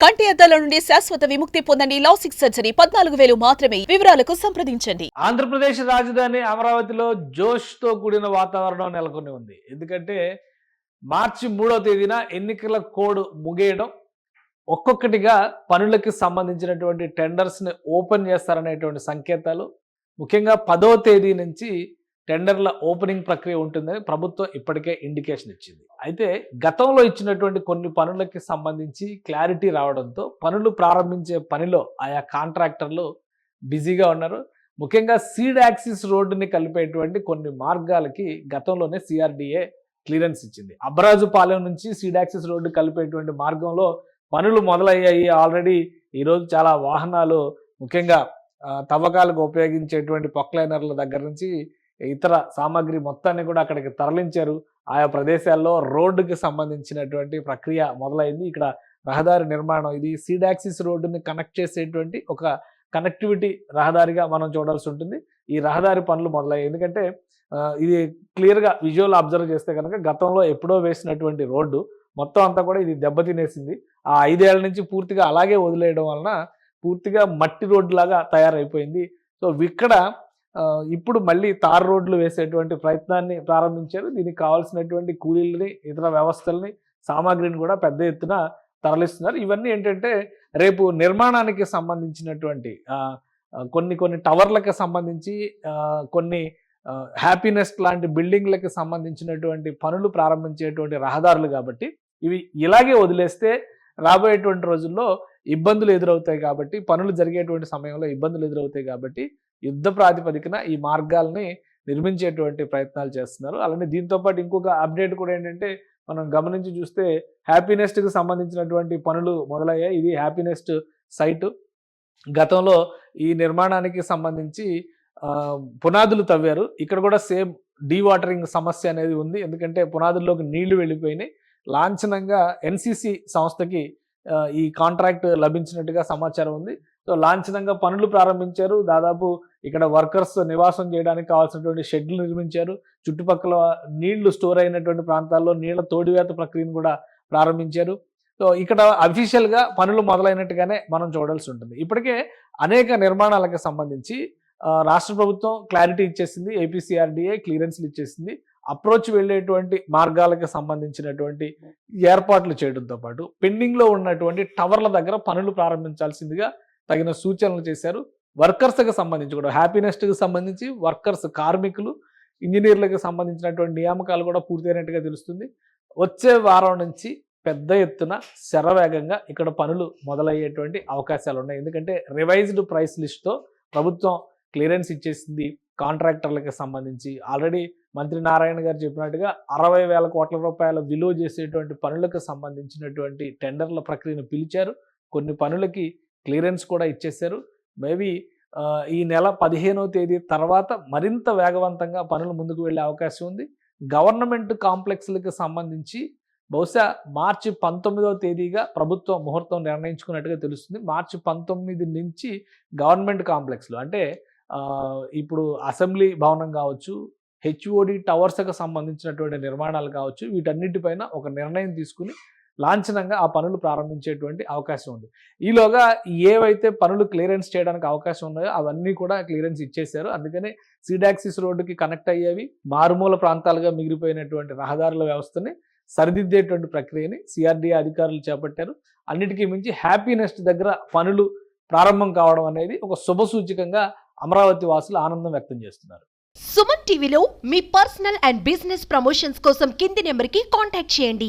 కంటి అద్దాల నుండి శాశ్వత విముక్తి పొందండి. లాసిక్ సర్జరీ 14,000 మాత్రమే. వివరాలకు సంప్రదించండి. ఆంధ్రప్రదేశ్ రాజధాని అమరావతిలో జోష్తో కూడిన వాతావరణం నెలకొని ఉంది. ఎందుకంటే మార్చి 3వ తేదీన ఎన్నికల కోడ్ ముగియడం, ఒక్కొక్కటిగా పనులకు సంబంధించినటువంటి టెండర్స్ని ఓపెన్ చేస్తారనేటువంటి సంకేతాలు, ముఖ్యంగా 10వ తేదీ నుంచి టెండర్ల ఓపెనింగ్ ప్రక్రియ ఉంటుందని ప్రభుత్వం ఇప్పటికే ఇండికేషన్ ఇచ్చింది. అయితే గతంలో ఇచ్చినటువంటి కొన్ని పనులకి సంబంధించి క్లారిటీ రావడంతో పనులు ప్రారంభించే పనిలో ఆయా కాంట్రాక్టర్లు బిజీగా ఉన్నారు. ముఖ్యంగా సీడ్ యాక్సిస్ రోడ్డుని కలిపేటువంటి కొన్ని మార్గాలకి గతంలోనే సిఆర్డిఏ క్లియరెన్స్ ఇచ్చింది. అబ్రాజుపాలెం నుంచి సీడ్ యాక్సిస్ రోడ్డు కలిపేటువంటి మార్గంలో పనులు మొదలయ్యాయి. ఆల్రెడీ ఈరోజు చాలా వాహనాలు, ముఖ్యంగా తవ్వకాలకు ఉపయోగించేటువంటి పొక్లైనర్ల దగ్గర నుంచి ఇతర సామాగ్రి మొత్తాన్ని కూడా అక్కడికి తరలించారు. ఆయా ప్రదేశాల్లో రోడ్డుకి సంబంధించినటువంటి ప్రక్రియ మొదలైంది. ఇక్కడ రహదారి నిర్మాణం, ఇది సీడ్ యాక్సిస్ రోడ్డుని కనెక్ట్ చేసేటువంటి ఒక కనెక్టివిటీ రహదారిగా మనం చూడాల్సి ఉంటుంది. ఈ రహదారి పనులు మొదలయ్యాయి. ఎందుకంటే ఇది క్లియర్గా విజువల్ అబ్జర్వ్ చేస్తే కనుక గతంలో ఎప్పుడో వేసినటువంటి రోడ్డు మొత్తం అంతా కూడా ఇది దెబ్బతినేసింది. ఆ 5 ఏళ్ల నుంచి పూర్తిగా అలాగే వదిలేయడం వలన పూర్తిగా మట్టి రోడ్డు లాగా తయారైపోయింది. సో ఇక్కడ ఇప్పుడు మళ్ళీ తార్ రోడ్లు వేసేటువంటి ప్రయత్నాన్ని ప్రారంభించారు. దీనికి కావాల్సినటువంటి కూలీలని, ఇతర వ్యవస్థల్ని, సామాగ్రిని కూడా పెద్ద ఎత్తున తరలిస్తున్నారు. ఇవన్నీ ఏంటంటే రేపు నిర్మాణానికి సంబంధించినటువంటి కొన్ని టవర్లకు సంబంధించి, కొన్ని హ్యాపీనెస్ లాంటి బిల్డింగ్లకు సంబంధించినటువంటి పనులు ప్రారంభించేటువంటి రహదారులు కాబట్టి ఇవి ఇలాగే వదిలేస్తే రాబోయేటువంటి రోజుల్లో ఇబ్బందులు ఎదురవుతాయి. కాబట్టి పనులు జరిగేటువంటి సమయంలో ఇబ్బందులు ఎదురవుతాయి. కాబట్టి యుద్ధ ప్రాతిపదికన ఈ మార్గాల్ని నిర్మించేటువంటి ప్రయత్నాలు చేస్తున్నారు. అలానే దీంతోపాటు ఇంకొక అప్డేట్ కూడా ఏంటంటే, మనం గమనించి చూస్తే హ్యాపీనెస్ట్కి సంబంధించినటువంటి పనులు మొదలయ్యాయి. ఇది హ్యాపీనెస్ట్ సైటు. గతంలో ఈ నిర్మాణానికి సంబంధించి పునాదులు తవ్వారు. ఇక్కడ కూడా సేమ్ డీవాటరింగ్ సమస్య అనేది ఉంది. ఎందుకంటే పునాదుల్లోకి నీళ్లు వెళ్ళిపోయినాయి. లాంఛనంగా ఎన్సిసి సంస్థకి ఈ కాంట్రాక్ట్ లభించినట్టుగా సమాచారం ఉంది. సో లాంఛనంగా పనులు ప్రారంభించారు. దాదాపు ఇక్కడ వర్కర్స్ నివాసం చేయడానికి కావాల్సినటువంటి షెడ్లు నిర్మించారు. చుట్టుపక్కల నీళ్లు స్టోర్ అయినటువంటి ప్రాంతాల్లో నీళ్ల తోడివేత ప్రక్రియను కూడా ప్రారంభించారు. సో ఇక్కడ అఫీషియల్గా పనులు మొదలైనట్టుగానే మనం చూడాల్సి ఉంటుంది. ఇప్పటికే అనేక నిర్మాణాలకు సంబంధించి రాష్ట్ర ప్రభుత్వం క్లారిటీ ఇచ్చేసింది. ఏపీసీఆర్డీఏ క్లియరెన్స్లు ఇచ్చేసింది. అప్రోచ్ వెళ్ళేటువంటి మార్గాలకు సంబంధించినటువంటి ఏర్పాట్లు చేయడంతో పాటు పెండింగ్లో ఉన్నటువంటి టవర్ల దగ్గర పనులు ప్రారంభించాల్సిందిగా తగిన సూచనలు చేశారు. వర్కర్స్కి సంబంధించి కూడా, హ్యాపీనెస్ట్కి సంబంధించి వర్కర్స్, కార్మికులు, ఇంజనీర్లకు సంబంధించినటువంటి నియామకాలు కూడా పూర్తయినట్టుగా తెలుస్తుంది. వచ్చే వారం నుంచి పెద్ద ఎత్తున శరవేగంగా ఇక్కడ పనులు మొదలయ్యేటువంటి అవకాశాలు ఉన్నాయి. ఎందుకంటే రివైజ్డ్ ప్రైస్ లిస్ట్తో ప్రభుత్వం క్లియరెన్స్ ఇచ్చేసింది కాంట్రాక్టర్లకు సంబంధించి. ఆల్రెడీ మంత్రి నారాయణ గారు చెప్పినట్టుగా 60,000 కోట్ల రూపాయల విలువ చేసేటువంటి పనులకు సంబంధించినటువంటి టెండర్ల ప్రక్రియను పిలిచారు. కొన్ని పనులకి క్లియరెన్స్ కూడా ఇచ్చేశారు. మేబీ ఈ నెల 15వ తేదీ తర్వాత మరింత వేగవంతంగా పనులు ముందుకు వెళ్ళే అవకాశం ఉంది. గవర్నమెంట్ కాంప్లెక్స్లకు సంబంధించి బహుశా మార్చి 19వ తేదీగా ప్రభుత్వం ముహూర్తం నిర్ణయించుకున్నట్టుగా తెలుస్తుంది. మార్చి 19 నుంచి గవర్నమెంట్ కాంప్లెక్స్లు, అంటే ఇప్పుడు అసెంబ్లీ భవనం కావచ్చు, హెచ్ఓడి టవర్స్కి సంబంధించినటువంటి నిర్మాణాలు కావచ్చు, వీటన్నిటిపైన ఒక నిర్ణయం తీసుకుని లాంఛనంగా ఆ పనులు ప్రారంభించేటువంటి అవకాశం ఉంది. ఈలోగా ఏవైతే పనులు క్లియరెన్స్ చేయడానికి అవకాశం ఉన్నాయో అవన్నీ కూడా క్లియరెన్స్ ఇచ్చేశారు. అందుకని సీడ్ యాక్సిస్ రోడ్డుకి కనెక్ట్ అయ్యేవి, మారుమూల ప్రాంతాలుగా మిగిలిపోయినటువంటి రహదారుల వ్యవస్థని సరిదిద్దేటువంటి ప్రక్రియని సిఆర్డీఏ అధికారులు చేపట్టారు. అన్నిటికీ మించి హ్యాపీనెస్ట్ దగ్గర పనులు ప్రారంభం కావడం అనేది ఒక శుభసూచకంగా అమరావతి వాసులు ఆనందం వ్యక్తం చేస్తున్నారు. సుమన్ టీవీలో మీ పర్సనల్ అండ్ బిజినెస్ ప్రమోషన్స్ కోసం కింది నెంబర్కి కాంటాక్ట్ చేయండి.